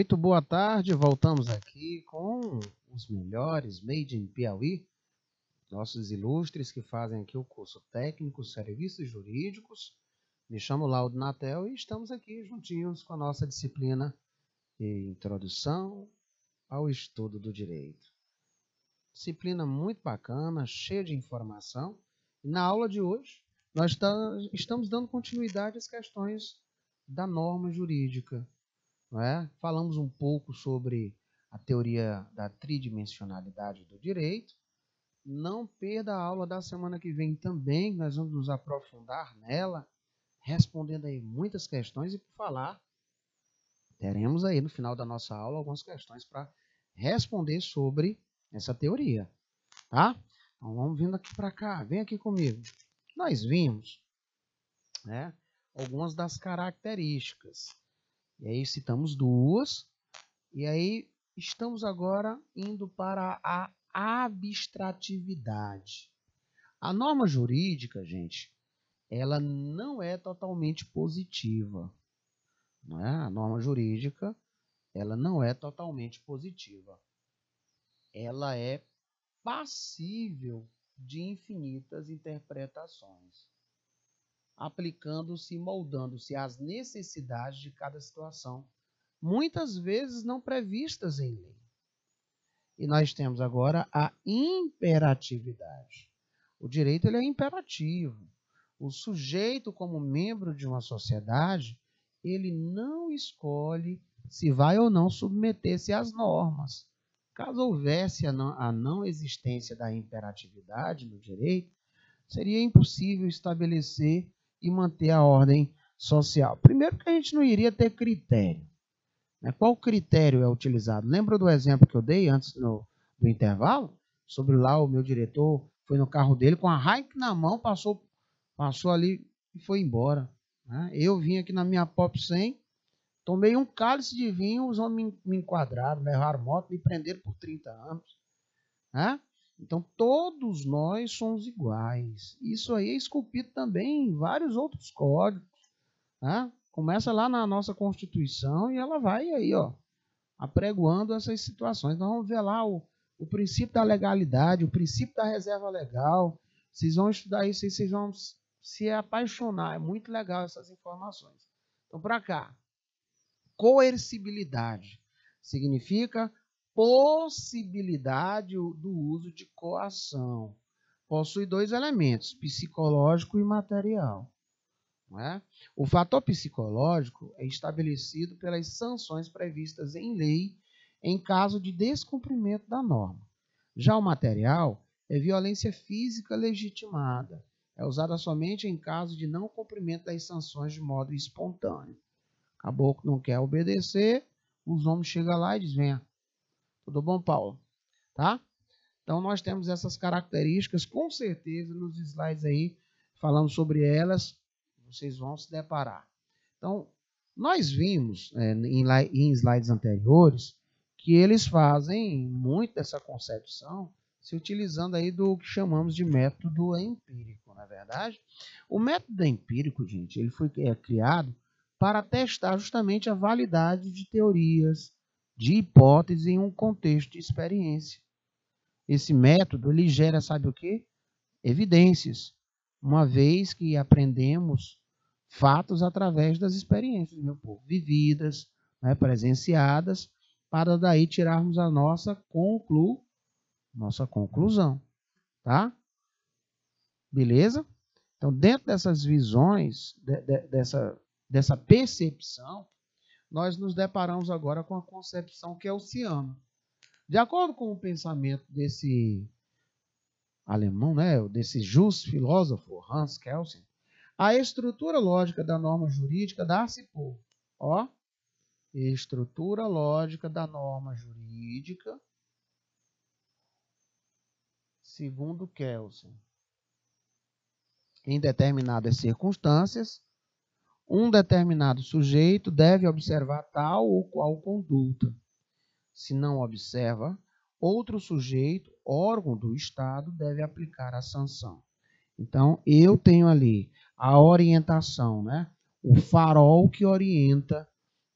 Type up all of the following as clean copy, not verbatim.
Muito boa tarde, voltamos aqui com os melhores Made in Piauí, nossos ilustres que fazem aqui o curso técnico Serviços Jurídicos. Me chamo Laudo Natel e estamos aqui juntinhos com a nossa disciplina de Introdução ao Estudo do Direito. Disciplina muito bacana, cheia de informação. E na aula de hoje, nós estamos dando continuidade às questões da norma jurídica. Não é? Falamos um pouco sobre a teoria da tridimensionalidade do direito. Não perda a aula da semana que vem também, nós vamos nos aprofundar nela, respondendo aí muitas questões e por falar, teremos aí no final da nossa aula algumas questões para responder sobre essa teoria, tá? Então vamos vindo aqui para cá, vem aqui comigo. Nós vimos, né, algumas das características. E aí citamos duas, e aí estamos agora indo para a abstratividade. A norma jurídica, gente, ela não é totalmente positiva. Não é? A norma jurídica, ela não é totalmente positiva. Ela é passível de infinitas interpretações, aplicando-se e moldando-se às necessidades de cada situação, muitas vezes não previstas em lei. E nós temos agora a imperatividade. O direito ele é imperativo. O sujeito, como membro de uma sociedade, ele não escolhe se vai ou não submeter-se às normas. Caso houvesse a não existência da imperatividade no direito, seria impossível estabelecer e manter a ordem social. Primeiro que a gente não iria ter critério. Né? Qual critério é utilizado? Lembra do exemplo que eu dei antes do intervalo? Sobre lá o meu diretor foi no carro dele com a Heineken na mão, passou ali e foi embora. Né? Eu vim aqui na minha Pop 100, tomei um cálice de vinho, os homens me enquadraram, levaram moto, me prenderam por 30 anos. Né? Então, todos nós somos iguais. Isso aí é esculpido também em vários outros códigos. Né? Começa lá na nossa Constituição e ela vai aí, ó, apregoando essas situações. Nós vamos ver lá o princípio da legalidade, o princípio da reserva legal. Vocês vão estudar isso e vocês vão se apaixonar. É muito legal essas informações. Então, para cá. Coercibilidade significa possibilidade do uso de coação. Possui dois elementos, psicológico e material. Não é? O fator psicológico é estabelecido pelas sanções previstas em lei em caso de descumprimento da norma. Já o material é violência física legitimada. É usada somente em caso de não cumprimento das sanções de modo espontâneo. Caboclo não quer obedecer, os homens chegam lá e dizem, venha. Tudo bom, Paulo? Tá? Então, nós temos essas características, com certeza, nos slides aí, falando sobre elas, vocês vão se deparar. Então, nós vimos em slides anteriores que eles fazem muito dessa concepção se utilizando aí do que chamamos de método empírico, não é verdade? O método empírico, gente, ele foi criado para testar justamente a validade de teorias, de hipóteses em um contexto de experiência. Esse método, ele gera, sabe o quê? Evidências, uma vez que aprendemos fatos através das experiências, meu povo, vividas, né, presenciadas, para daí tirarmos a nossa conclusão, tá? Beleza? Então, dentro dessas visões, dessa percepção, nós nos deparamos agora com a concepção que é oceano. De acordo com o pensamento desse alemão, né, desse justo filósofo Hans Kelsen, a estrutura lógica da norma jurídica dá-se por, estrutura lógica da norma jurídica, segundo Kelsen. Em determinadas circunstâncias, um determinado sujeito deve observar tal ou qual conduta. Se não observa, outro sujeito, órgão do Estado, deve aplicar a sanção. Então, eu tenho ali a orientação, né? O farol que orienta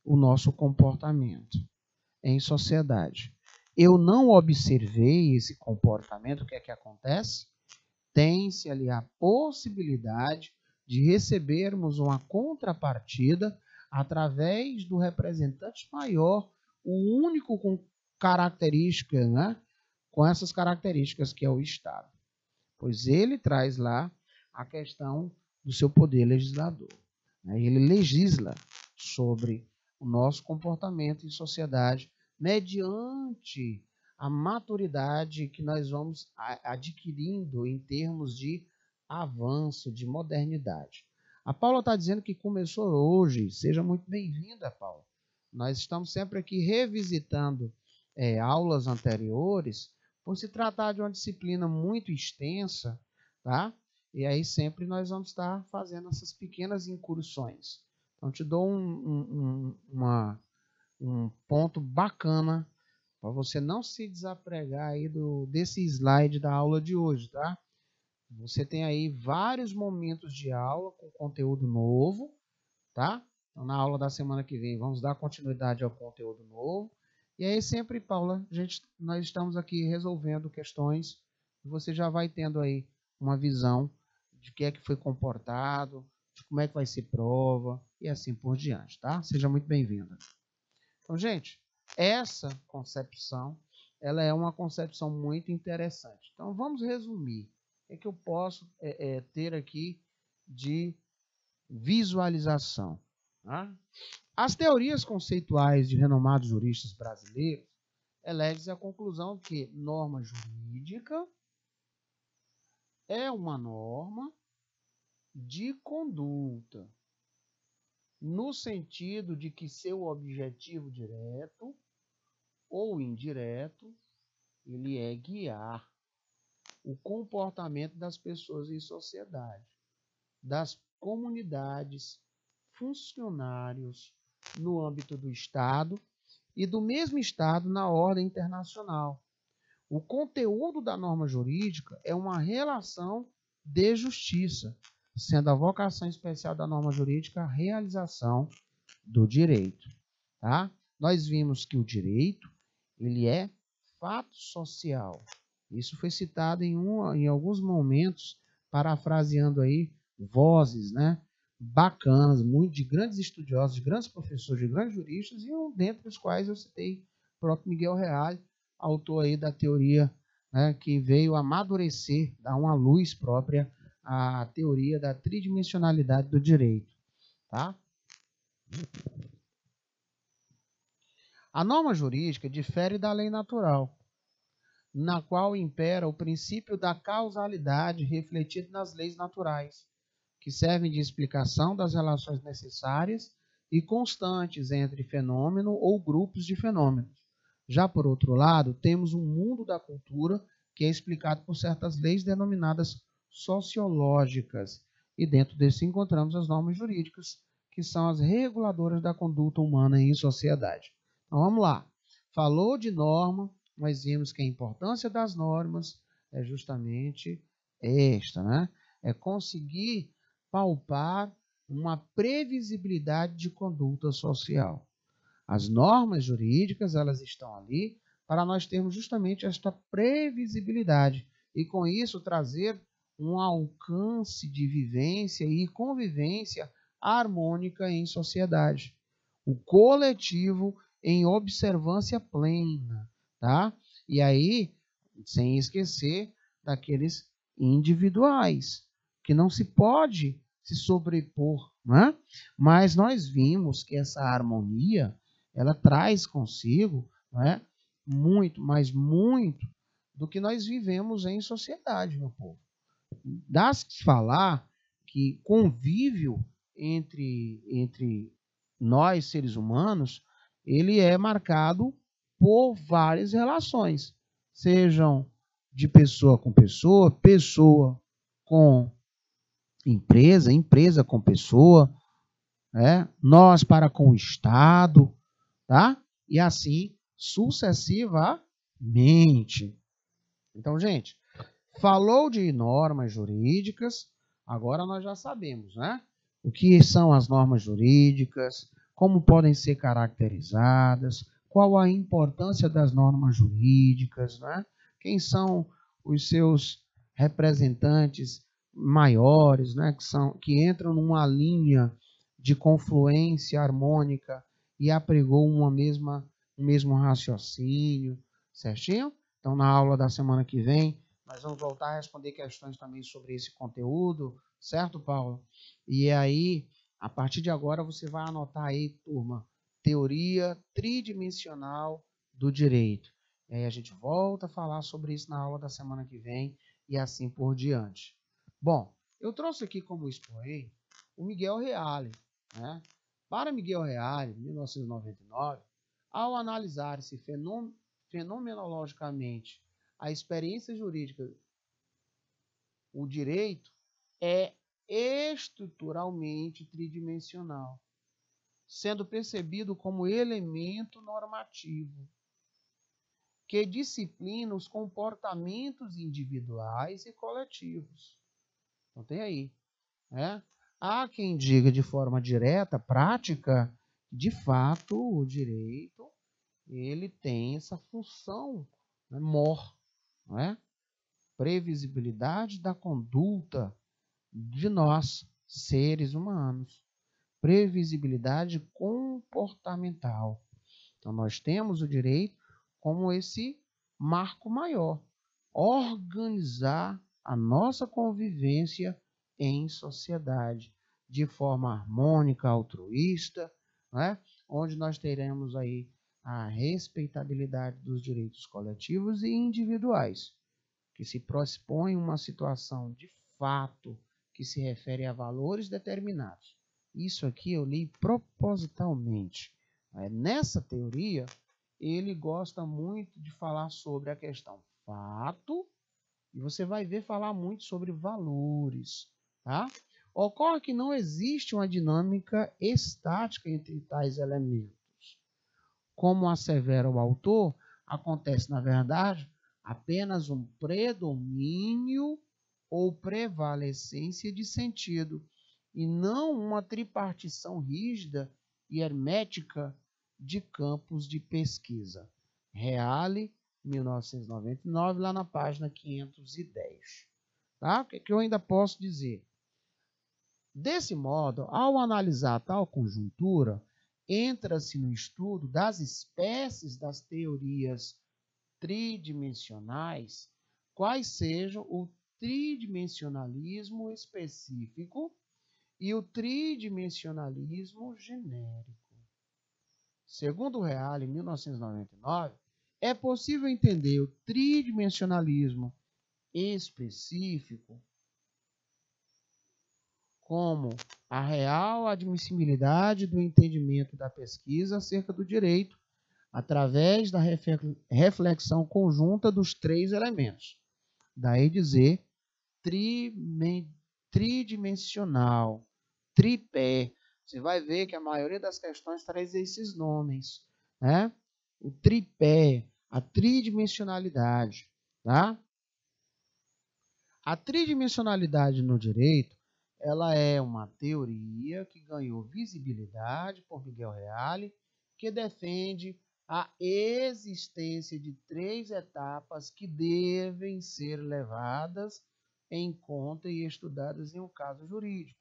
o nosso comportamento. em sociedade. Eu não observei esse comportamento, o que é que acontece? Tem-se ali a possibilidade de recebermos uma contrapartida através do representante maior, o único com características, né? Com essas características que é o Estado. Pois ele traz lá a questão do seu poder legislador. Ele legisla sobre o nosso comportamento em sociedade mediante a maturidade que nós vamos adquirindo em termos de avanço, de modernidade. A Paula está dizendo que começou hoje. Seja muito bem-vinda, Paula. Nós estamos sempre aqui revisitando aulas anteriores, por se tratar de uma disciplina muito extensa, tá? E aí sempre nós vamos estar fazendo essas pequenas incursões. Então, te dou um ponto bacana para você não se desapegar aí desse slide da aula de hoje, tá? Você tem aí vários momentos de aula com conteúdo novo, tá? Então, na aula da semana que vem, vamos dar continuidade ao conteúdo novo. E aí sempre, Paula, nós estamos aqui resolvendo questões e você já vai tendo aí uma visão de que é que foi comportado, de como é que vai ser prova e assim por diante, tá? Seja muito bem-vinda. Então, gente, essa concepção, ela é uma concepção muito interessante. Então, vamos resumir. O que eu posso ter aqui de visualização, tá? As teorias conceituais de renomados juristas brasileiros elegem a conclusão que norma jurídica é uma norma de conduta, no sentido de que seu objetivo direto ou indireto, ele é guiar o comportamento das pessoas em sociedade, das comunidades, funcionários no âmbito do Estado e do mesmo Estado na ordem internacional. O conteúdo da norma jurídica é uma relação de justiça, sendo a vocação especial da norma jurídica a realização do direito. Tá? Nós vimos que o direito ele é fato social. Isso foi citado em alguns momentos, parafraseando aí vozes, né, bacanas, muito de grandes estudiosos, de grandes professores, de grandes juristas, e dentre os quais eu citei o próprio Miguel Reale, autor aí da teoria, né, que veio amadurecer, dar uma luz própria à teoria da tridimensionalidade do direito. Tá? A norma jurídica difere da lei natural, na qual impera o princípio da causalidade refletido nas leis naturais, que servem de explicação das relações necessárias e constantes entre fenômeno ou grupos de fenômenos. Já por outro lado, temos um mundo da cultura que é explicado por certas leis denominadas sociológicas, e dentro desse encontramos as normas jurídicas, que são as reguladoras da conduta humana em sociedade. Então vamos lá. Falou de norma, nós vimos que a importância das normas é justamente esta, né? É conseguir palpar uma previsibilidade de conduta social. As normas jurídicas, elas estão ali para nós termos justamente esta previsibilidade e com isso trazer um alcance de vivência e convivência harmônica em sociedade. O coletivo em observância plena, tá? E aí, sem esquecer daqueles individuais, que não se pode se sobrepor, né? Mas nós vimos que essa harmonia, ela traz consigo, né, muito, mas muito do que nós vivemos em sociedade, meu povo. Dá-se falar que convívio entre nós, seres humanos, ele é marcado por várias relações, sejam de pessoa com pessoa, pessoa com empresa, empresa com pessoa, nós para com o Estado, tá? E assim sucessivamente. Então, gente, falou de normas jurídicas, agora nós já sabemos, né? O que são as normas jurídicas, como podem ser caracterizadas, qual a importância das normas jurídicas, né? Quem são os seus representantes maiores, né? Que entram numa linha de confluência harmônica e apregou um mesmo raciocínio, certinho? Então, na aula da semana que vem, nós vamos voltar a responder questões também sobre esse conteúdo, certo, Paulo? E aí, a partir de agora, você vai anotar aí, turma, teoria tridimensional do direito. E aí a gente volta a falar sobre isso na aula da semana que vem e assim por diante. Bom, eu trouxe aqui como expoente o Miguel Reale, né? Para Miguel Reale, 1999, ao analisar-se fenomenologicamente a experiência jurídica, o direito é estruturalmente tridimensional, sendo percebido como elemento normativo que disciplina os comportamentos individuais e coletivos. Então tem aí, né? Há quem diga de forma direta, prática, de fato o direito ele tem essa função, né, não é? Previsibilidade da conduta de nós, seres humanos. Previsibilidade comportamental. Então, nós temos o direito como esse marco maior. Organizar a nossa convivência em sociedade de forma harmônica, altruísta, né? Onde nós teremos aí a respeitabilidade dos direitos coletivos e individuais, que se pressupõe uma situação de fato que se refere a valores determinados. Isso aqui eu li propositalmente. Nessa teoria, ele gosta muito de falar sobre a questão fato, e você vai ver falar muito sobre valores, tá? Ocorre que não existe uma dinâmica estática entre tais elementos. Como assevera o autor, acontece, na verdade, apenas um predomínio ou prevalecência de sentido, e não uma tripartição rígida e hermética de campos de pesquisa. Reale, 1999, lá na página 510. Tá? O que eu ainda posso dizer? Desse modo, ao analisar tal conjuntura, entra-se no estudo das espécies das teorias tridimensionais, quais sejam o tridimensionalismo específico e o tridimensionalismo genérico. Segundo Reale, em 1999, é possível entender o tridimensionalismo específico como a real admissibilidade do entendimento da pesquisa acerca do direito através da reflexão conjunta dos três elementos. Daí dizer tridimensional, tripé. Você vai ver que a maioria das questões traz esses nomes, né? O tripé, a tridimensionalidade, tá? A tridimensionalidade no direito, ela é uma teoria que ganhou visibilidade por Miguel Reale, que defende a existência de três etapas que devem ser levadas em conta e estudadas em um caso jurídico.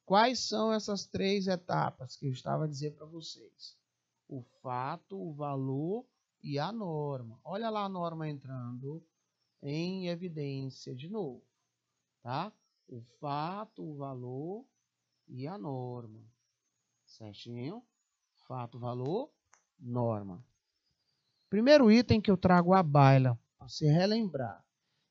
Quais são essas três etapas que eu estava a dizer para vocês? O fato, o valor e a norma. Olha lá a norma entrando em evidência de novo, tá? O fato, o valor e a norma. Certinho? Fato, valor, norma. Primeiro item que eu trago à baila, para você relembrar.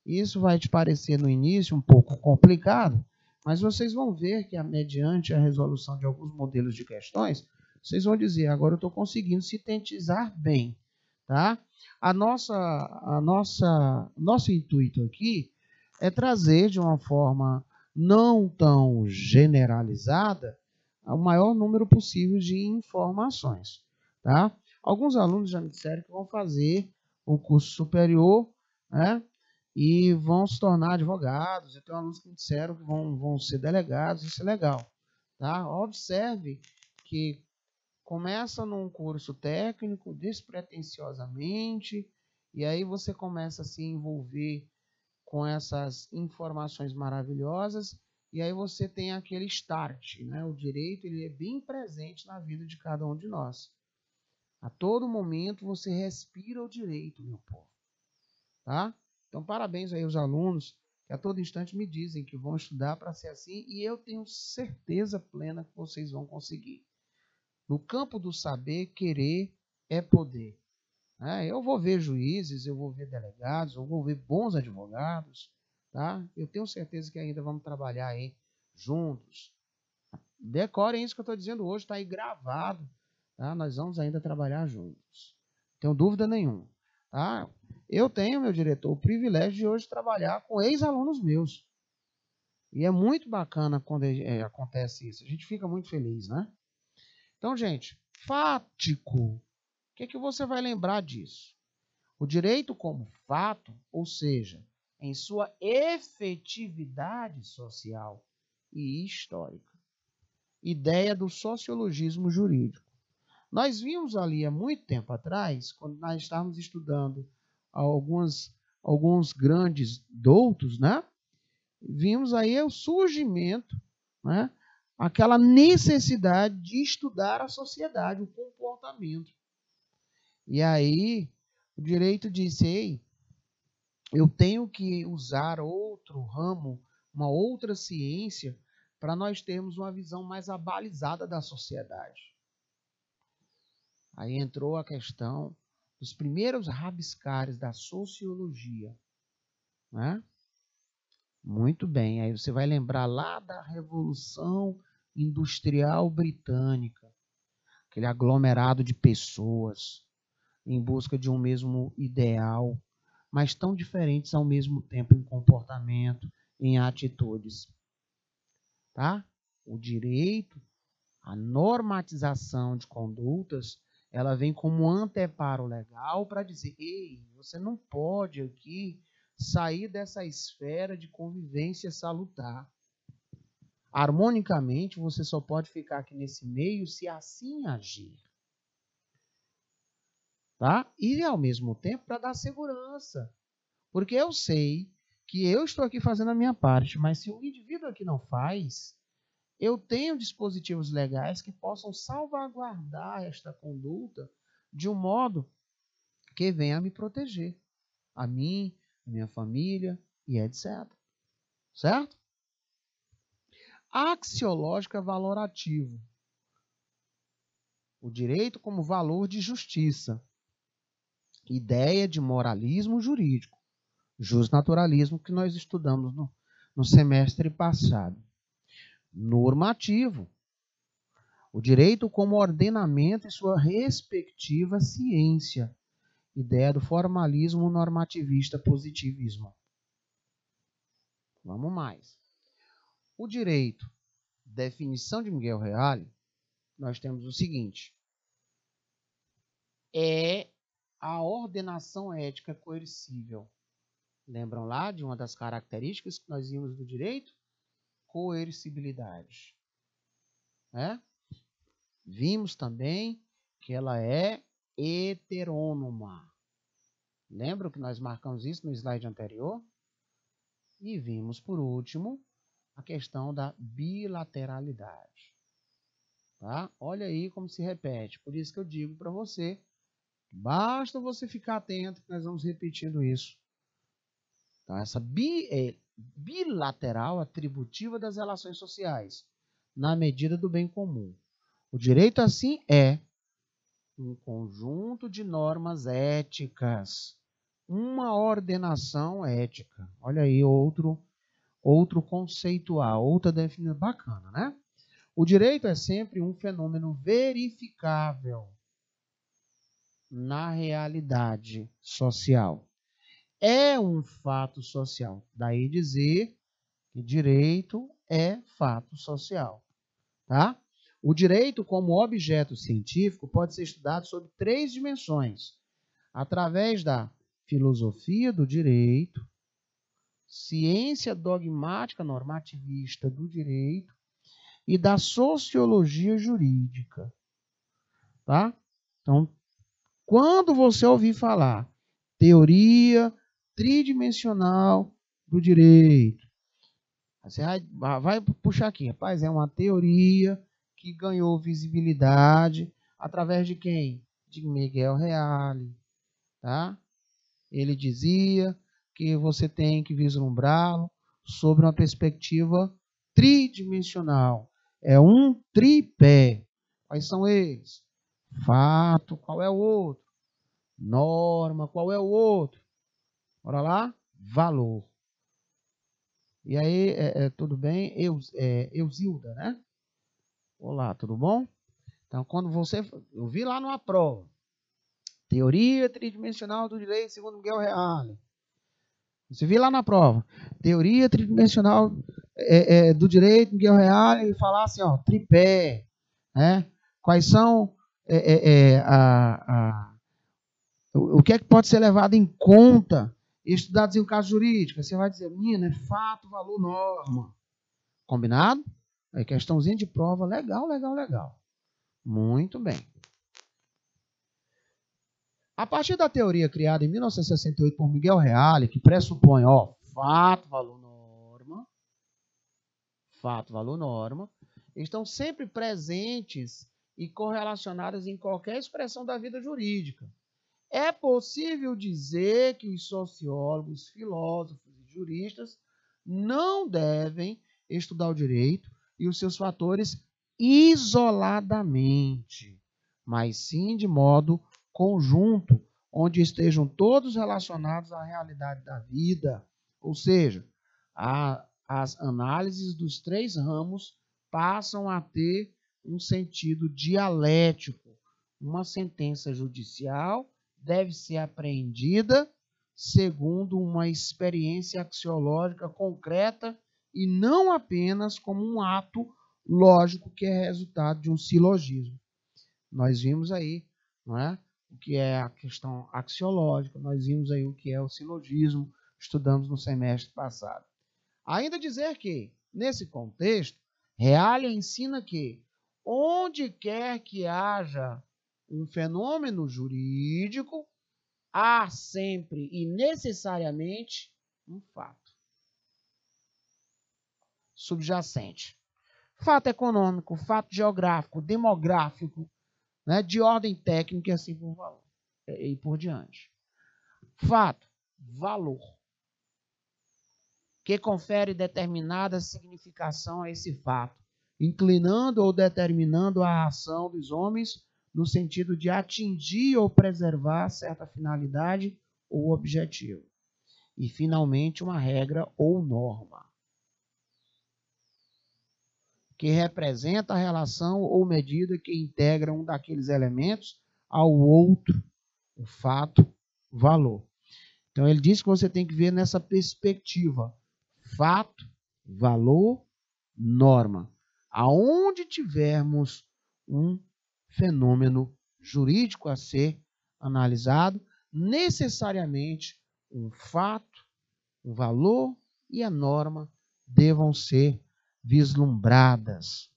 Isso vai te parecer no início um pouco complicado, mas vocês vão ver que, mediante a resolução de alguns modelos de questões, vocês vão dizer, agora eu estou conseguindo sintetizar bem, tá? Nosso intuito aqui é trazer de uma forma não tão generalizada o maior número possível de informações, tá? Alguns alunos já me disseram que vão fazer o curso superior, né? E vão se tornar advogados. Eu tenho alunos que me disseram que vão ser delegados, isso é legal, tá? Observe que começa num curso técnico, despretensiosamente, e aí você começa a se envolver com essas informações maravilhosas, e aí você tem aquele start, né? O direito, ele é bem presente na vida de cada um de nós. A todo momento você respira o direito, meu povo. Tá? Então, parabéns aí aos alunos que a todo instante me dizem que vão estudar para ser assim, e eu tenho certeza plena que vocês vão conseguir. No campo do saber, querer é poder. Eu vou ver juízes, eu vou ver delegados, eu vou ver bons advogados. Tá? Eu tenho certeza que ainda vamos trabalhar aí juntos. Decorem isso que eu estou dizendo hoje, está aí gravado. Tá? Nós vamos ainda trabalhar juntos. Não tenho dúvida nenhuma. Tá? Eu tenho, meu diretor, o privilégio de hoje trabalhar com ex-alunos meus. E é muito bacana quando acontece isso. A gente fica muito feliz, né? Então, gente, fático. O que é que você vai lembrar disso? O direito como fato, ou seja, em sua efetividade social e histórica. Ideia do sociologismo jurídico. Nós vimos ali há muito tempo atrás, quando nós estávamos estudando alguns grandes doutos, né? Vimos aí o surgimento, né? Aquela necessidade de estudar a sociedade, o comportamento. E aí o direito disse, ei, eu tenho que usar outro ramo, uma outra ciência, para nós termos uma visão mais abalizada da sociedade. Aí entrou a questão dos primeiros rabiscares da sociologia. Né? Muito bem, aí você vai lembrar lá da Revolução Industrial Britânica, aquele aglomerado de pessoas em busca de um mesmo ideal, mas tão diferentes ao mesmo tempo em comportamento, em atitudes. Tá? O direito, a normatização de condutas, ela vem como anteparo legal para dizer, ei, você não pode aqui sair dessa esfera de convivência salutar. Harmonicamente, você só pode ficar aqui nesse meio se assim agir. Tá? E, ao mesmo tempo, para dar segurança. Porque eu sei que eu estou aqui fazendo a minha parte, mas se o indivíduo aqui não faz, eu tenho dispositivos legais que possam salvaguardar esta conduta de um modo que venha me proteger. A mim, a minha família e etc. Certo? Axiológica valorativo. O direito como valor de justiça. Ideia de moralismo jurídico. Justnaturalismo que nós estudamos no semestre passado. Normativo. O direito como ordenamento e sua respectiva ciência. Ideia do formalismo normativista positivismo. Vamos mais. O direito, definição de Miguel Reale, nós temos o seguinte. É a ordenação ética coercível. Lembram lá de uma das características que nós vimos do direito? Coercibilidade. Vimos também que ela é heterônoma. Lembram que nós marcamos isso no slide anterior? E vimos, por último, a questão da bilateralidade. Tá? Olha aí como se repete. Por isso que eu digo para você, basta você ficar atento que nós vamos repetindo isso. Então, essa bilateral atributiva das relações sociais, na medida do bem comum. O direito, assim, é um conjunto de normas éticas, uma ordenação ética. Olha aí outro conceitual, outra definição bacana, né? O direito é sempre um fenômeno verificável na realidade social. É um fato social. Daí dizer que direito é fato social. Tá? O direito como objeto científico pode ser estudado sob 3 dimensões. Através da filosofia do direito, ciência dogmática normativista do direito e da sociologia jurídica. tá? Então, quando você ouvir falar teoria tridimensional do direito, você vai puxar aqui, rapaz, é uma teoria que ganhou visibilidade através de quem? De Miguel Reale, tá? Ele dizia que você tem que vislumbrá-lo sobre uma perspectiva tridimensional. É um tripé. Quais são eles? Fato, qual é o outro? Norma, qual é o outro? Bora lá? Valor. E aí, tudo bem? Eusilda, né? Olá, tudo bom? Então, quando eu vi lá numa prova, teoria tridimensional do direito segundo Miguel Reale. Você viu lá na prova, teoria tridimensional do direito Miguel Reale, e falar assim, ó, tripé, né? Quais são o que é que pode ser levado em conta estudados em um caso jurídico? Você vai dizer, menina, é fato, valor, norma. Combinado? É questãozinha de prova, legal, legal, legal. Muito bem. A partir da teoria criada em 1968 por Miguel Reale, que pressupõe, ó, fato, valor, norma, estão sempre presentes e correlacionadas em qualquer expressão da vida jurídica. É possível dizer que os sociólogos, filósofos e juristas não devem estudar o direito e os seus fatores isoladamente, mas sim de modo conjunto, onde estejam todos relacionados à realidade da vida. Ou seja, as análises dos três ramos passam a ter um sentido dialético. Uma sentença judicial deve ser apreendida segundo uma experiência axiológica concreta e não apenas como um ato lógico que é resultado de um silogismo. Nós vimos aí, não é? O que é a questão axiológica, nós vimos aí o que é o silogismo, estudamos no semestre passado. Ainda dizer que, nesse contexto, Reale ensina que, onde quer que haja um fenômeno jurídico, há sempre e necessariamente um fato subjacente. Fato econômico, fato geográfico, demográfico, né, de ordem técnica e assim por valor, e por diante. Fato, valor, que confere determinada significação a esse fato, inclinando ou determinando a ação dos homens no sentido de atingir ou preservar certa finalidade ou objetivo. E, finalmente, uma regra ou norma, que representa a relação ou medida que integra um daqueles elementos ao outro, o fato, valor. Então, ele diz que você tem que ver nessa perspectiva, fato, valor, norma. Aonde tivermos um fenômeno jurídico a ser analisado, necessariamente um fato, o valor e a norma devam ser vislumbradas.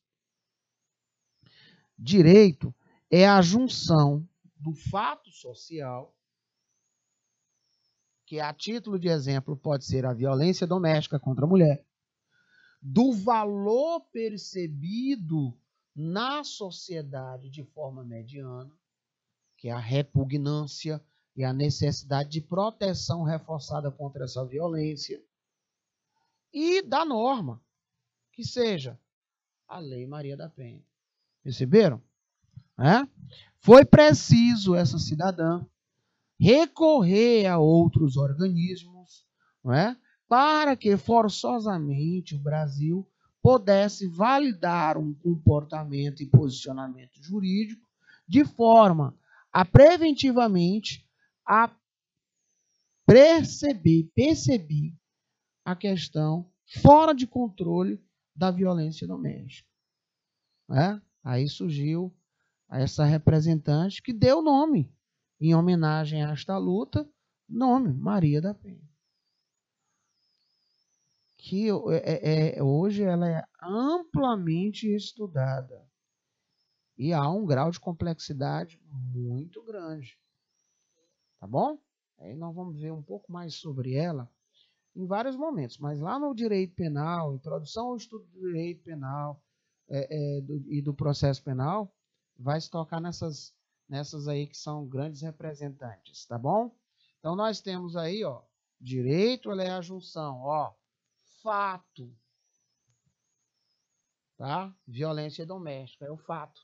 Direito é a junção do fato social, que a título de exemplo pode ser a violência doméstica contra a mulher, do valor percebido na sociedade de forma mediana, que é a repugnância e a necessidade de proteção reforçada contra essa violência, e da norma, que seja a Lei Maria da Penha. Perceberam? Foi preciso essa cidadã recorrer a outros organismos, para que forçosamente o Brasil pudesse validar um comportamento e posicionamento jurídico de forma a preventivamente a perceber a questão fora de controle da violência doméstica. Aí surgiu essa representante que deu nome, em homenagem a esta luta, nome Maria da Penha. Que hoje ela é amplamente estudada. E há um grau de complexidade muito grande. Tá bom? Aí nós vamos ver um pouco mais sobre ela em vários momentos. Mas lá no direito penal, introdução ao estudo do direito penal e do processo penal, vai se tocar nessas aí que são grandes representantes. Tá bom? Então nós temos aí, ó, direito, ela é a junção, ó, fato, tá? Violência doméstica é o fato.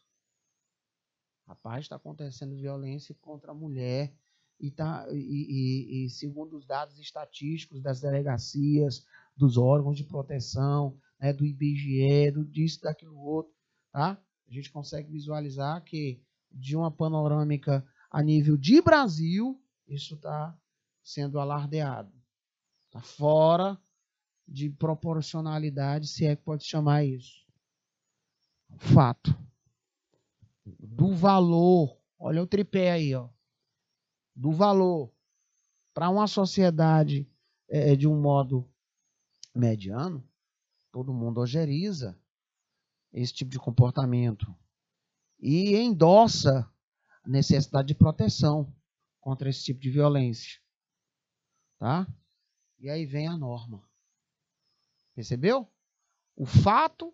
Rapaz, está acontecendo violência contra a mulher e segundo os dados estatísticos das delegacias, dos órgãos de proteção, né, do IBGE, do disso, daquilo outro, tá? A gente consegue visualizar que de uma panorâmica a nível de Brasil, isso está sendo alardeado. Está fora de proporcionalidade, se é que pode chamar isso. Fato. Do valor, olha o tripé aí, ó. Do valor para uma sociedade de um modo mediano, todo mundo ojeriza esse tipo de comportamento e endossa a necessidade de proteção contra esse tipo de violência, tá? E aí vem a norma. Percebeu? O fato,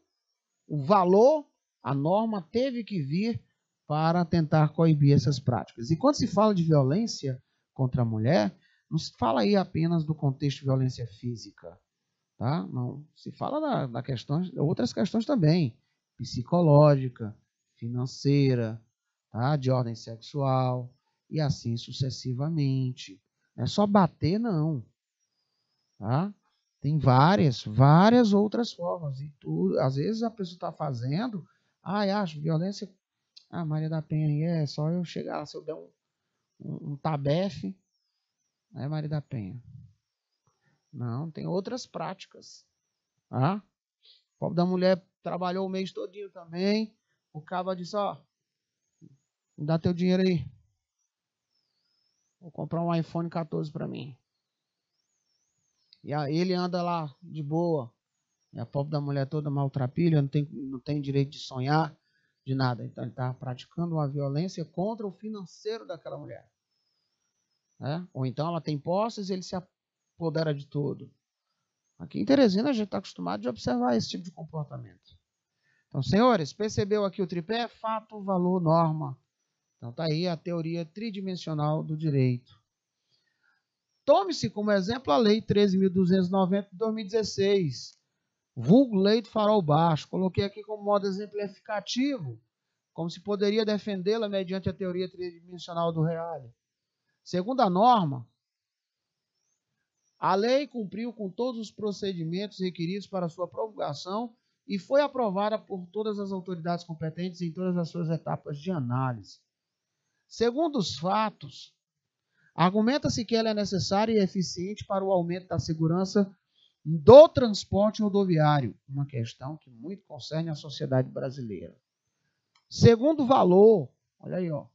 o valor, a norma teve que vir para tentar coibir essas práticas. E quando se fala de violência contra a mulher, não se fala aí apenas do contexto de violência física, tá? Não, se fala da questões, outras questões também, psicológica, financeira, tá? De ordem sexual e assim sucessivamente. Não é só bater, não, tá? Tem várias outras formas. E tudo, às vezes a pessoa está fazendo, acho violência. Maria da Penha aí é só eu chegar lá, se eu der um tabefe, é Maria da Penha. Não, tem outras práticas. Tá? O pobre da mulher trabalhou o mês todinho também. O caba disse, ó, me dá teu dinheiro aí. Vou comprar um iPhone 14 para mim. E aí ele anda lá de boa. E a pobre da mulher toda maltrapilha, não tem direito de sonhar, de nada. Então ele está praticando uma violência contra o financeiro daquela mulher. Né? Ou então ela tem posses e ele se apodera de tudo. Aqui em Teresina a gente está acostumado a observar esse tipo de comportamento. Então, senhores, percebeu aqui o tripé? Fato, valor, norma. Então está aí a teoria tridimensional do direito. Tome-se como exemplo a Lei 13.290 de 2016, vulgo Lei do Farol Baixo. Coloquei aqui como modo exemplificativo, como se poderia defendê-la mediante a teoria tridimensional do Reale. Segundo a norma, a lei cumpriu com todos os procedimentos requeridos para sua promulgação e foi aprovada por todas as autoridades competentes em todas as suas etapas de análise. Segundo os fatos, argumenta-se que ela é necessária e eficiente para o aumento da segurança do transporte rodoviário, uma questão que muito concerne a sociedade brasileira. Segundo o valor, olha aí, ó,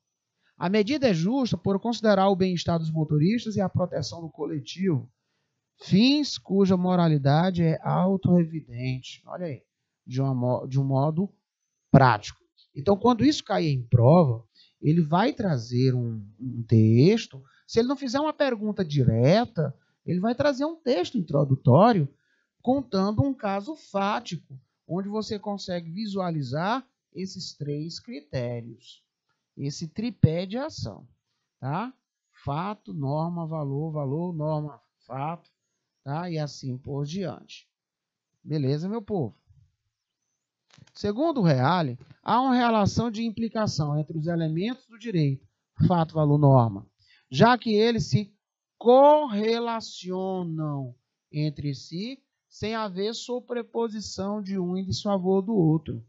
a medida é justa por considerar o bem-estar dos motoristas e a proteção do coletivo, fins cuja moralidade é auto-evidente, olha aí, de um modo prático. Então, quando isso cair em prova, ele vai trazer um texto. Se ele não fizer uma pergunta direta, ele vai trazer um texto introdutório contando um caso fático, onde você consegue visualizar esses três critérios, esse tripé de ação, tá? Fato, norma, valor, valor, norma, fato, tá? E assim por diante. Beleza, meu povo? Segundo o Reale, há uma relação de implicação entre os elementos do direito, fato, valor, norma, já que eles se correlacionam entre si sem haver sobreposição de um em desfavor do outro.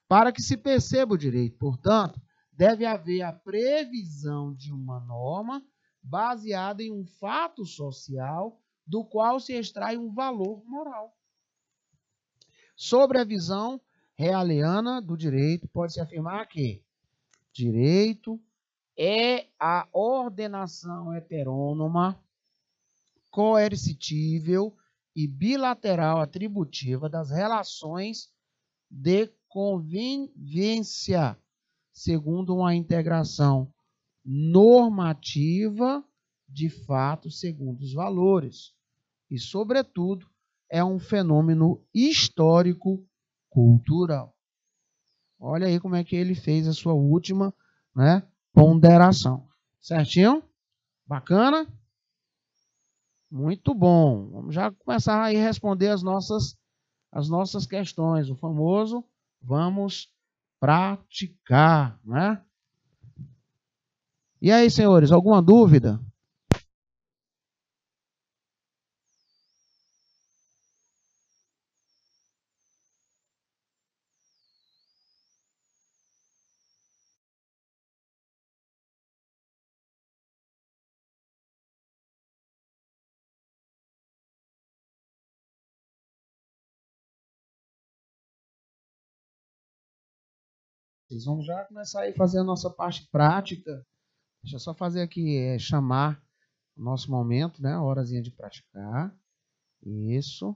Para que se perceba o direito, portanto, deve haver a previsão de uma norma baseada em um fato social do qual se extrai um valor moral. Sobre a visão realiana do direito, pode-se afirmar que direito é a ordenação heterônoma, coercitível e bilateral atributiva das relações de convivência, segundo uma integração normativa de fato segundo os valores. E, sobretudo, é um fenômeno histórico-cultural. Olha aí como é que ele fez a sua última, né, ponderação. Certinho? Bacana? Muito bom. Vamos já começar aí a responder as nossas questões. O famoso vamos praticar, né? E aí, senhores, alguma dúvida? Vocês vão já começar aí a fazer a nossa parte prática. Deixa eu só fazer aqui, chamar o nosso momento, né? A horazinha de praticar. Isso.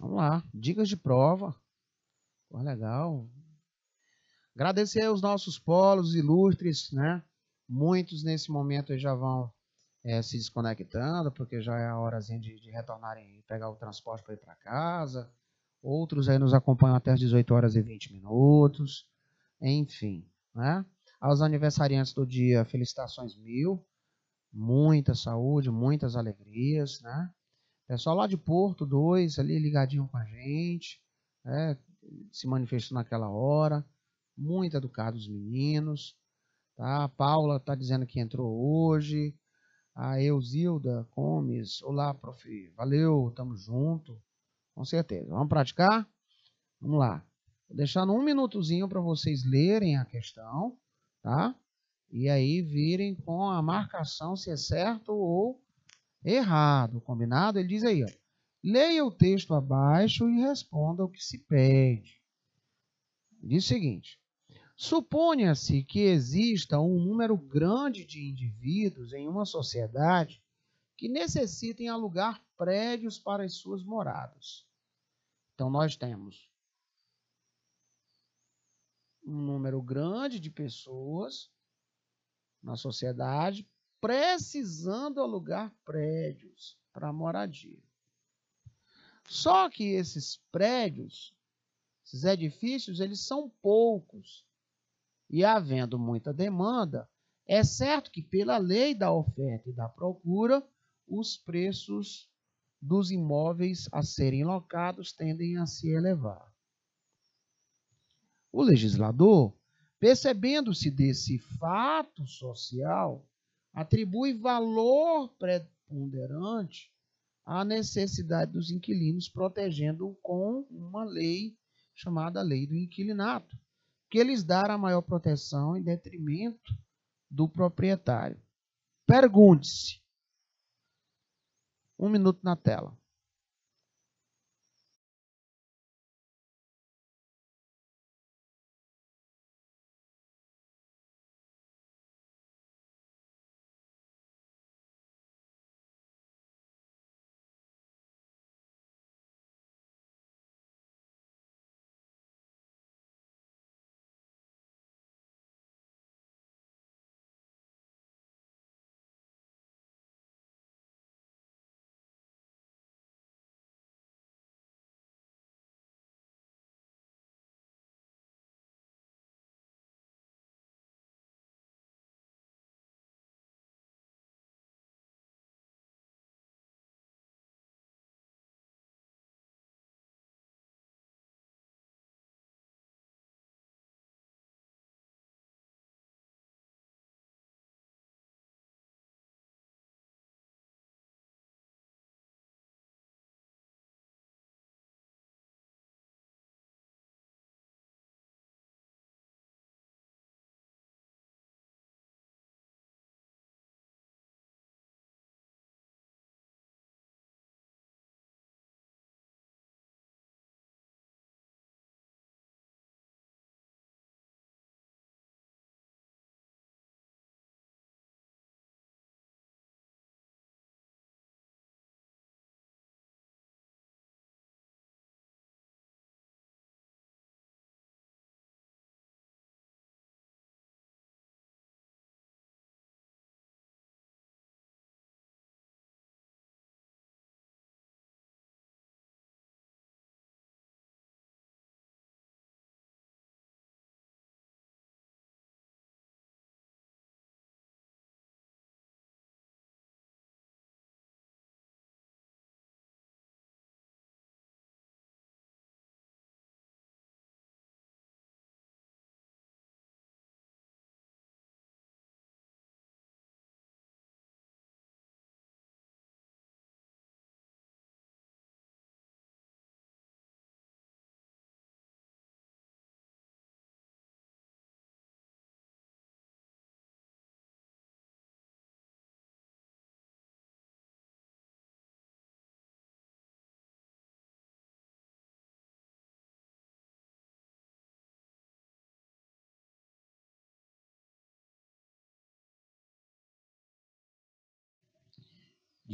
Vamos lá. Dicas de prova. Pô, legal. Agradecer aos nossos polos ilustres, né? Muitos nesse momento já vão se desconectando, porque já é a horazinha de retornarem e pegar o transporte para ir para casa. Outros aí nos acompanham até as 18 horas e 20 minutos. Enfim, né? Aos aniversariantes do dia, felicitações mil. Muita saúde, muitas alegrias, né? Pessoal lá de Porto 2, ali ligadinho com a gente, né? Se manifestou naquela hora. Muito educados os meninos. Tá? A Paula está dizendo que entrou hoje. A Euzilda Gomes. Olá, prof. Valeu, tamo junto. Com certeza. Vamos praticar? Vamos lá. Vou deixar um minutozinho para vocês lerem a questão, tá? E aí virem com a marcação se é certo ou errado, combinado? Ele diz aí, ó, leia o texto abaixo e responda o que se pede. Diz o seguinte: suponha-se que exista um número grande de indivíduos em uma sociedade que necessitem alugar prédios para as suas moradas. Então, nós temos um número grande de pessoas na sociedade precisando alugar prédios para moradia. Só que esses prédios, esses edifícios, eles são poucos. E havendo muita demanda, é certo que pela lei da oferta e da procura, os preços dos imóveis a serem locados tendem a se elevar. O legislador, percebendo-se desse fato social, atribui valor preponderante à necessidade dos inquilinos, protegendo-o com uma lei chamada Lei do Inquilinato, que lhes dará maior proteção em detrimento do proprietário. Pergunte-se. Um minuto na tela.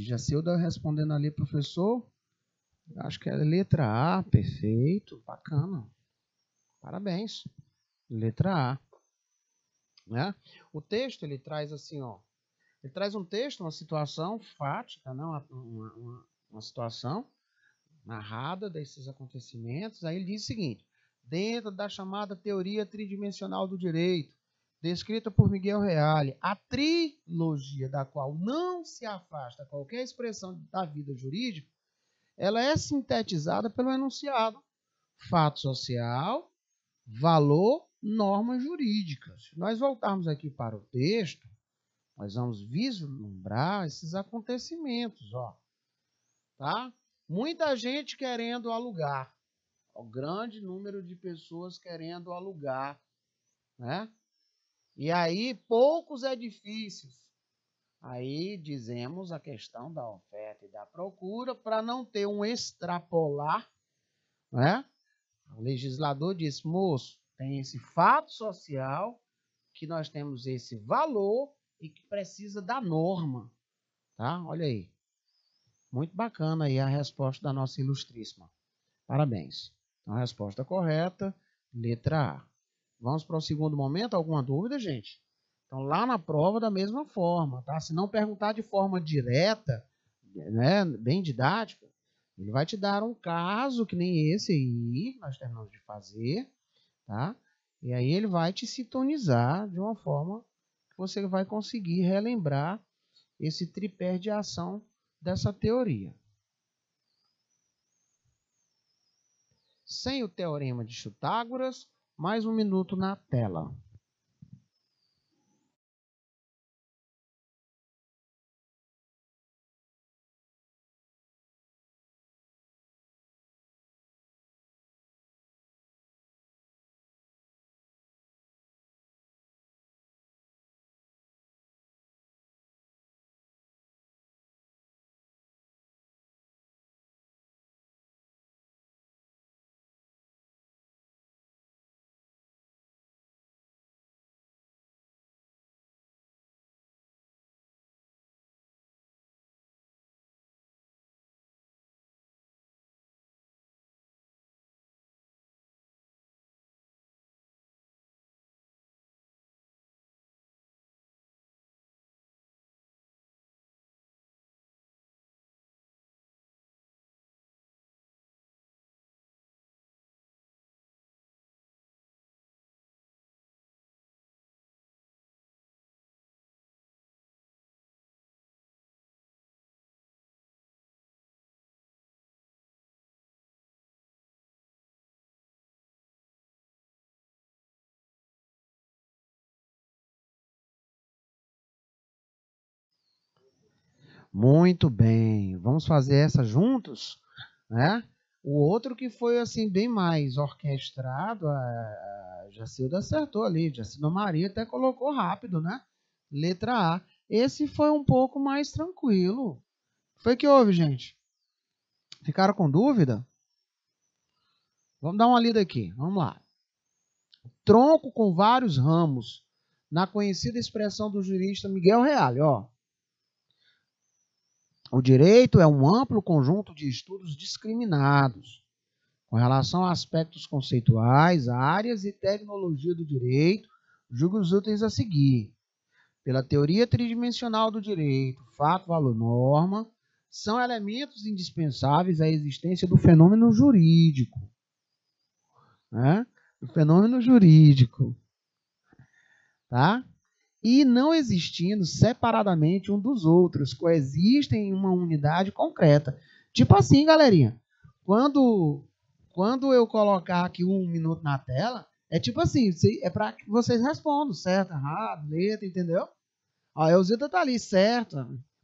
Jacilda respondendo ali, professor. Acho que é a letra A, perfeito, bacana. Parabéns. Letra A. Né? O texto, ele traz assim, ó. Ele traz um texto, uma situação fática, né? Uma situação narrada desses acontecimentos. Aí ele diz o seguinte: dentro da chamada teoria tridimensional do direito, descrita por Miguel Reale, a trilogia da qual não se afasta qualquer expressão da vida jurídica, ela é sintetizada pelo enunciado: fato social, valor, norma jurídica. Se nós voltarmos aqui para o texto, nós vamos vislumbrar esses acontecimentos, ó. Tá? Muita gente querendo alugar. O grande número de pessoas querendo alugar, né? E aí, poucos edifícios. Aí dizemos a questão da oferta e da procura para não ter um extrapolar, né? O legislador diz, moço, tem esse fato social, que nós temos esse valor e que precisa da norma, tá? Olha aí. Muito bacana aí a resposta da nossa ilustríssima. Parabéns. Então, a resposta correta, letra A. Vamos para o segundo momento. Alguma dúvida, gente? Então, lá na prova, da mesma forma, tá? Se não perguntar de forma direta, né, bem didática, ele vai te dar um caso que nem esse aí, nós terminamos de fazer, tá? E aí ele vai te sintonizar de uma forma que você vai conseguir relembrar esse tripé de ação dessa teoria. Sem o teorema de Chutágoras, mais um minuto na tela. Muito bem. Vamos fazer essa juntos, né? O outro que foi assim bem mais orquestrado, a Jacilda acertou ali, Jacilda Maria até colocou rápido, né? Letra A. Esse foi um pouco mais tranquilo. Foi que houve, gente? Ficaram com dúvida? Vamos dar uma lida aqui. Vamos lá. Tronco com vários ramos, na conhecida expressão do jurista Miguel Reale, ó. O direito é um amplo conjunto de estudos discriminados com relação a aspectos conceituais, áreas e tecnologia do direito, julgue os úteis a seguir. Pela teoria tridimensional do direito, fato, valor, norma, são elementos indispensáveis à existência do fenômeno jurídico. Né? Do fenômeno jurídico. Tá? E não existindo separadamente um dos outros, coexistem em uma unidade concreta. Tipo assim, galerinha, quando eu colocar aqui um minuto na tela, é tipo assim, é para que vocês respondam, certo, errado, letra, entendeu? Ó, a Elzilda tá ali, certo,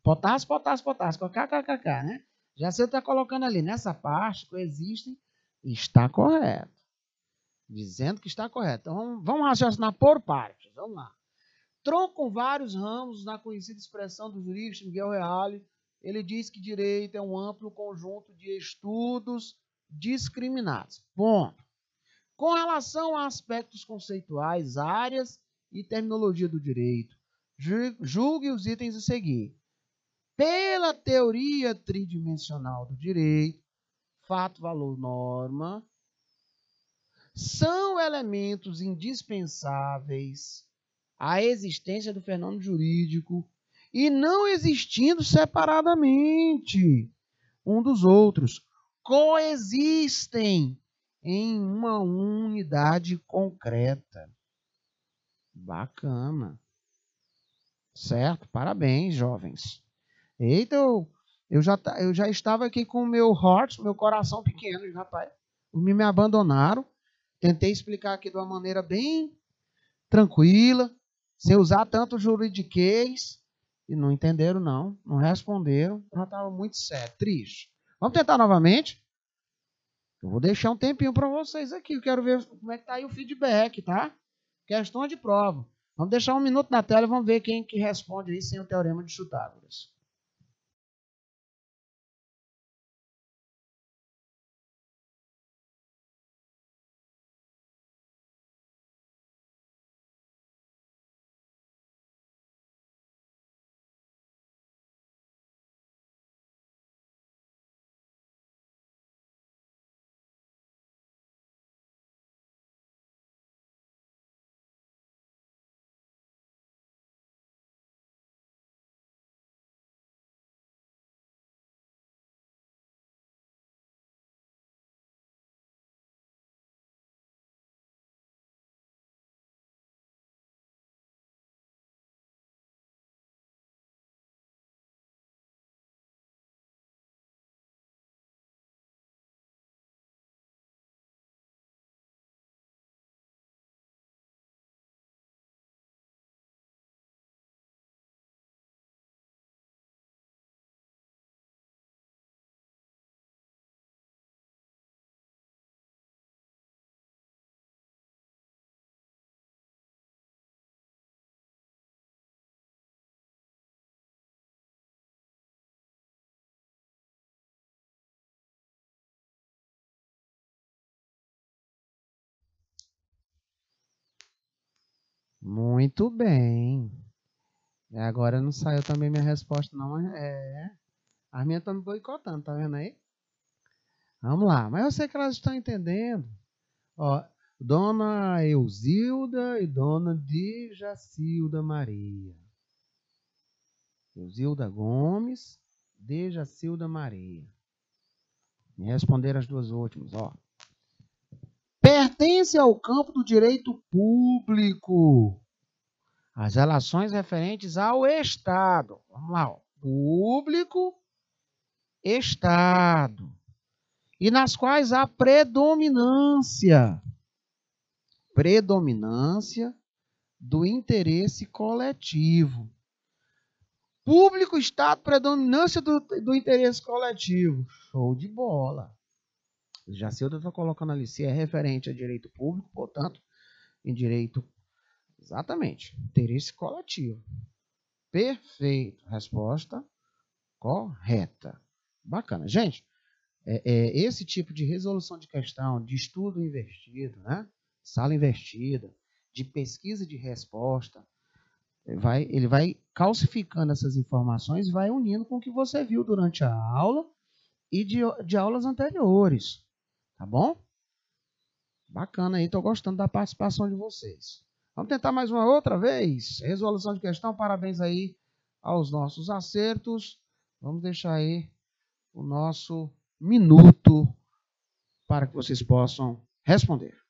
potássio, kkkk, né? Já você tá colocando ali, nessa parte, coexistem, está correto. Dizendo que está correto. Então, vamos raciocinar por partes, vamos lá. Tronco com vários ramos, na conhecida expressão do jurista Miguel Reale, ele diz que direito é um amplo conjunto de estudos discriminados. Ponto. Com relação a aspectos conceituais, áreas e terminologia do direito, julgue os itens a seguir. pela teoria tridimensional do direito, fato, valor, norma, são elementos indispensáveis à existência do fenômeno jurídico e não existindo separadamente um dos outros, coexistem em uma unidade concreta. Bacana. Certo? Parabéns, jovens. Eita, eu já estava aqui com o meu coração pequeno, rapaz. Me abandonaram. Tentei explicar aqui de uma maneira bem tranquila, sem usar tanto juridiquês, e não entenderam, não responderam. Já estava muito sério, triste. Vamos tentar novamente? Eu vou deixar um tempinho para vocês aqui. Eu quero ver como é que está aí o feedback, tá? Questão de prova. Vamos deixar 1 minuto na tela e vamos ver quem que responde aí sem o teorema de Chutágoras. Muito bem. Agora não saiu também minha resposta, não. As minhas estão me boicotando, tá vendo aí? Vamos lá. Mas eu sei que elas estão entendendo. Ó, Dona Euzilda e Dona Dejacilda Maria. Euzilda Gomes, Dejacilda Maria. Me responderam as duas últimas, ó. Pertence ao campo do direito público. As relações referentes ao Estado. Vamos lá, ó. Público, Estado. E nas quais há predominância do interesse coletivo. Público, Estado, predominância do interesse coletivo. Show de bola. Jacilda está colocando ali, se é referente a direito público, portanto, em direito, exatamente, interesse coletivo. Perfeito. Resposta correta. Bacana. Gente, esse tipo de resolução de questão, de estudo investido, né? Sala investida, de pesquisa de resposta, ele vai calcificando essas informações e vai unindo com o que você viu durante a aula e de aulas anteriores. Tá bom? Bacana aí, estou gostando da participação de vocês. Vamos tentar mais uma outra vez? Resolução de questão, parabéns aí aos nossos acertos. Vamos deixar aí o nosso minuto para que vocês possam responder.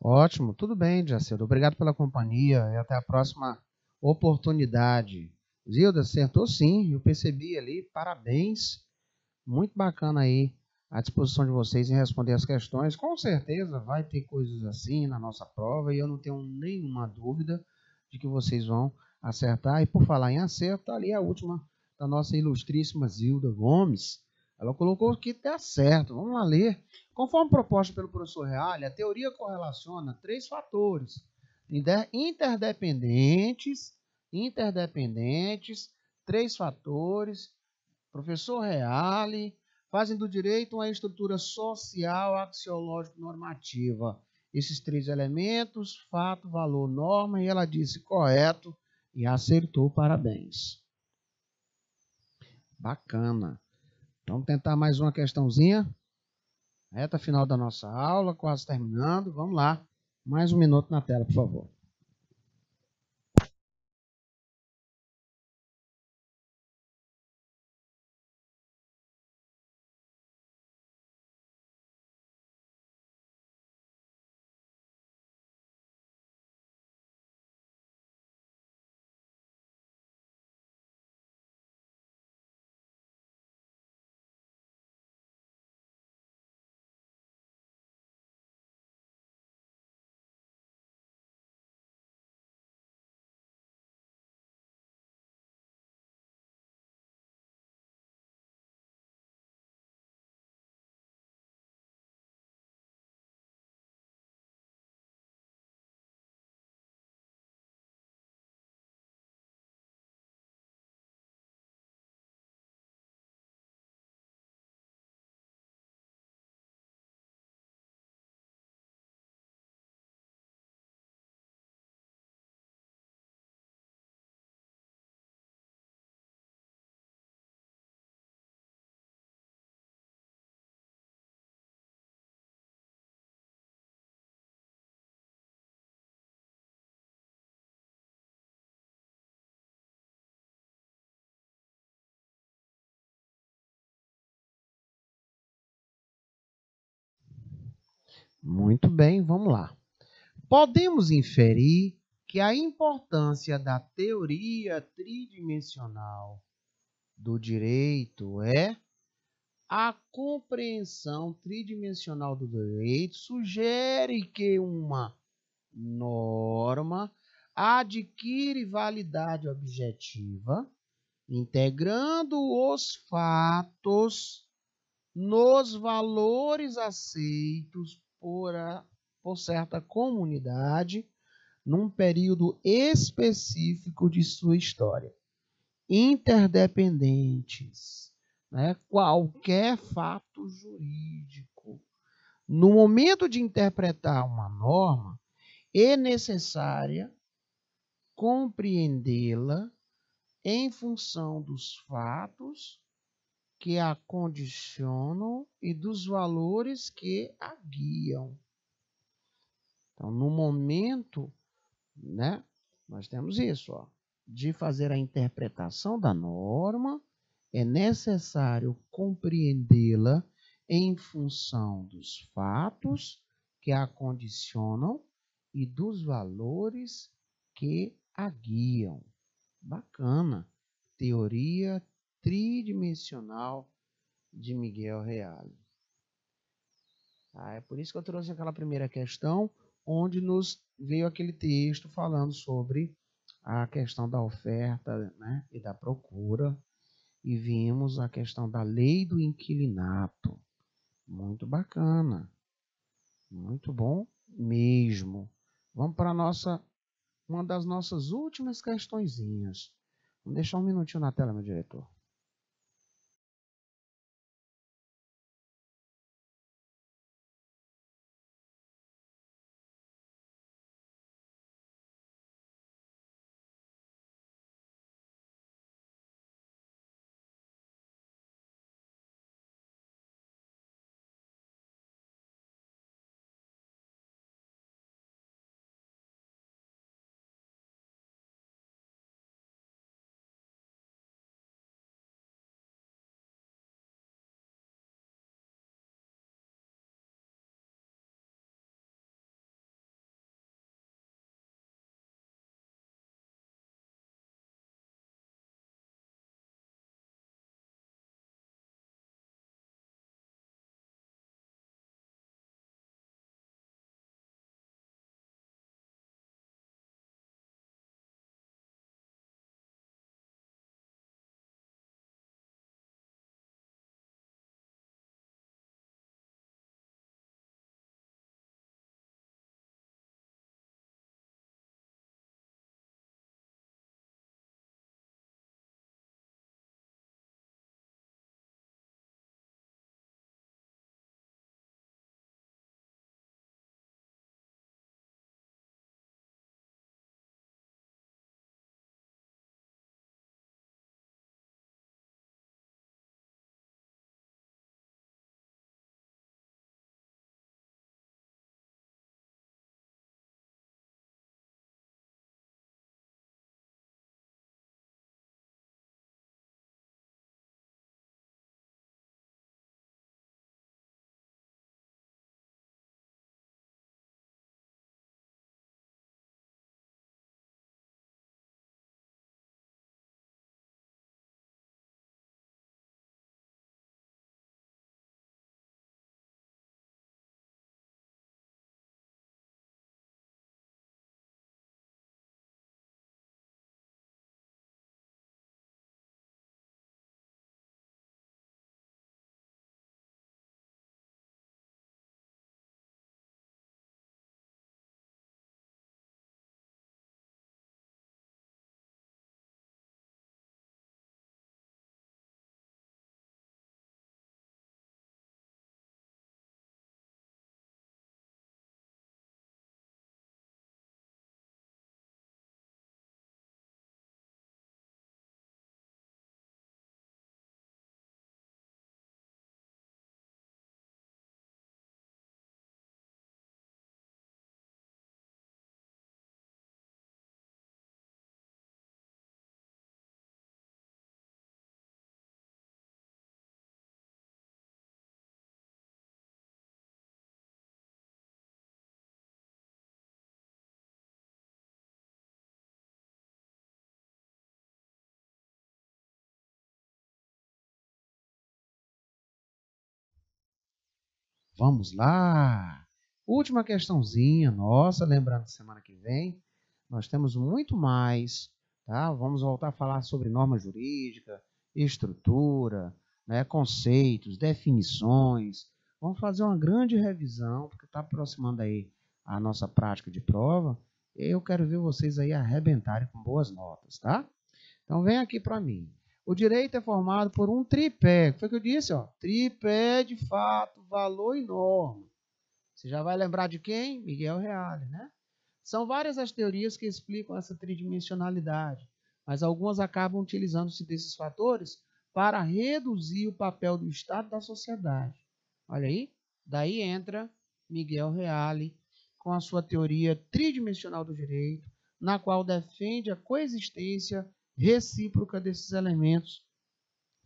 Ótimo, tudo bem, Jacedo. Obrigado pela companhia e até a próxima oportunidade. Zilda, acertou sim, eu percebi ali, parabéns. Muito bacana aí a disposição de vocês em responder as questões. Com certeza vai ter coisas assim na nossa prova e eu não tenho nenhuma dúvida de que vocês vão acertar. E por falar em acerto, tá ali a última da nossa ilustríssima Zilda Gomes. Ela colocou que dá certo. Vamos lá ler. Conforme proposto pelo professor Reale, a teoria correlaciona três fatores interdependentes, três fatores. Professor Reale, fazem do direito uma estrutura social, axiológico-normativa. Esses três elementos, fato, valor, norma, e ela disse correto e acertou, parabéns. Bacana. Vamos tentar mais uma questãozinha. Reta final da nossa aula, quase terminando. Vamos lá. Mais um minuto na tela, por favor. Muito bem, vamos lá. Podemos inferir que a importância da teoria tridimensional do direito é a compreensão tridimensional do direito sugere que uma norma adquire validade objetiva, integrando os fatos nos valores aceitos por certa comunidade num período específico de sua história. Interdependentes, né? Qualquer fato jurídico. No momento de interpretar uma norma, é necessária compreendê-la em função dos fatos que a condicionam e dos valores que a guiam. Então, no momento, né, nós temos isso, ó, de fazer a interpretação da norma, é necessário compreendê-la em função dos fatos que a condicionam e dos valores que a guiam. Bacana. Teoria tridimensional de Miguel Reale. É por isso que eu trouxe aquela primeira questão, onde nos veio aquele texto falando sobre a questão da oferta, né, e da procura, e vimos a questão da lei do inquilinato. Muito bacana. Muito bom mesmo. Vamos para uma das nossas últimas questõezinhas. Vamos deixar um minutinho na tela, meu diretor. Vamos lá! Última questãozinha nossa, lembrando que semana que vem nós temos muito mais, tá? Vamos voltar a falar sobre norma jurídica, estrutura, né, conceitos, definições. Vamos fazer uma grande revisão, porque está aproximando aí a nossa prática de prova. E eu quero ver vocês aí arrebentarem com boas notas, tá? Então vem aqui para mim. O direito é formado por um tripé. O que foi que eu disse? Ó? Tripé de fato, valor e norma. Você já vai lembrar de quem? Miguel Reale, né? São várias as teorias que explicam essa tridimensionalidade, mas algumas acabam utilizando-se desses fatores para reduzir o papel do Estado e da sociedade. Olha aí, daí entra Miguel Reale com a sua teoria tridimensional do direito, na qual defende a coexistência recíproca desses elementos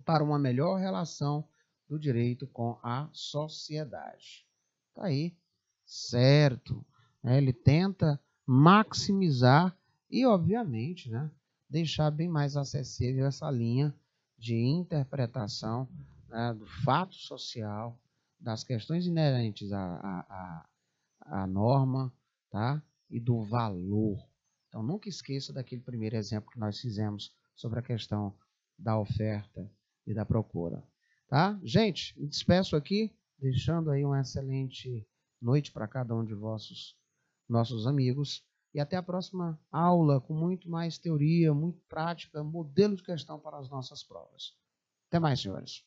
para uma melhor relação do direito com a sociedade. Tá aí, certo? Ele tenta maximizar e, obviamente, né, deixar bem mais acessível essa linha de interpretação, né, do fato social, das questões inerentes à norma, tá? E do valor. Então, nunca esqueça daquele primeiro exemplo que nós fizemos sobre a questão da oferta e da procura. Tá? Gente, me despeço aqui, deixando aí uma excelente noite para cada um de nossos amigos. E até a próxima aula com muito mais teoria, muito prática, modelo de questão para as nossas provas. Até mais, senhores.